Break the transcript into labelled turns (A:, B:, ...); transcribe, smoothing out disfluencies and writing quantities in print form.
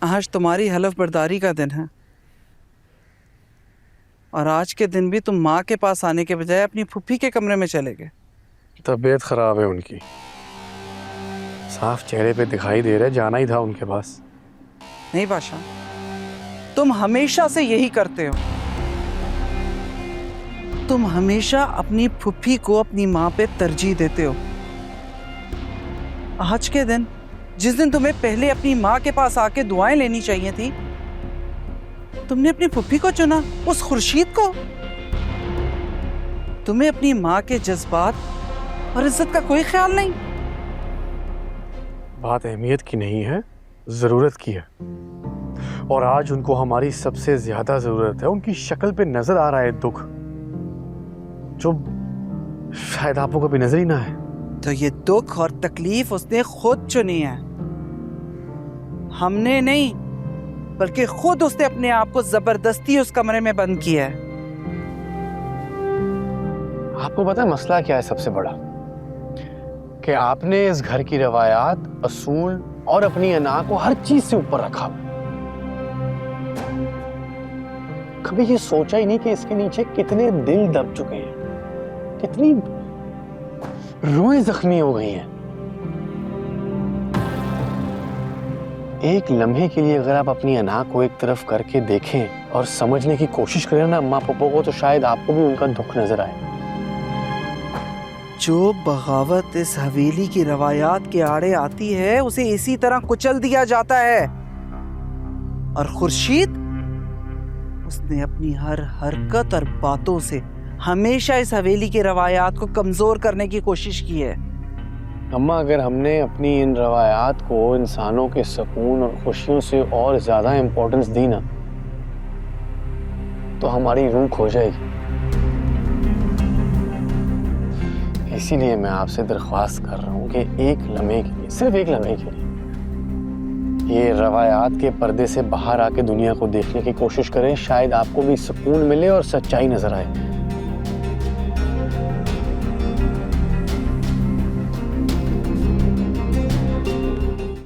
A: आज तुम्हारी हलफ बर्दारी का दिन है और आज के दिन भी तुम माँ के पास आने के बजाय अपनी फुफ्फी के कमरे में चले गए।
B: तबीयत खराब है उनकी, साफ चेहरे पे दिखाई दे रहा है, जाना ही था उनके पास।
A: नहीं बादशाह, तुम हमेशा से यही करते हो। तुम हमेशा अपनी फुफ्फी को अपनी माँ पे तरजीह देते हो। आज के दिन, जिस दिन तुम्हें पहले अपनी माँ के पास आके दुआएं लेनी चाहिए थी, तुमने अपनी फुफ्फी को चुना, उस खुर्शीद को। तुम्हें अपनी माँ के जज्बात और इज्जत का कोई ख्याल नहीं।
B: बात अहमियत की नहीं है, जरूरत की है। और आज उनको हमारी सबसे ज्यादा जरूरत है। उनकी शक्ल पे नजर आ रहा है दुख, जो शायद आपको कभी नजर ही ना है।
A: तो ये दुख और तकलीफ उसने खुद चुनी है, हमने नहीं, बल्कि खुद उसने अपने आप को जबरदस्ती उस कमरे में बंद किया है।
B: आपको पता है मसला क्या है सबसे बड़ा? कि आपने इस घर की रवायात, असूल और अपनी अना को हर चीज से ऊपर रखा। कभी ये सोचा ही नहीं कि इसके नीचे कितने दिल दब चुके हैं, कितनी रूहें जख्मी हो गई हैं। एक लम्हे के लिए अगर आप अपनी अना को एक तरफ करके देखें और समझने की कोशिश करें ना अम्मा पापा को, तो शायद आपको भी उनका दुख नजर आए।
A: जो बगावत इस हवेली की रवायात के आड़े आती है, उसे इसी तरह कुचल दिया जाता है। और खुर्शीद, उसने अपनी हर हरकत और बातों से हमेशा इस हवेली की रवायात को कमजोर करने की कोशिश की है।
B: अम्मा, अगर हमने अपनी इन रवायात को इंसानों के सुकून और खुशियों से और ज्यादा इंपॉर्टेंस दी ना, तो हमारी रूह खो जाएगी। इसीलिए मैं आपसे दरख्वास्त कर रहा हूँ कि एक लम्हे के लिए, सिर्फ एक लम्हे के लिए, ये रवायात के पर्दे से बाहर आके दुनिया को देखने की कोशिश करें। शायद आपको भी सुकून मिले और सच्चाई नजर आए।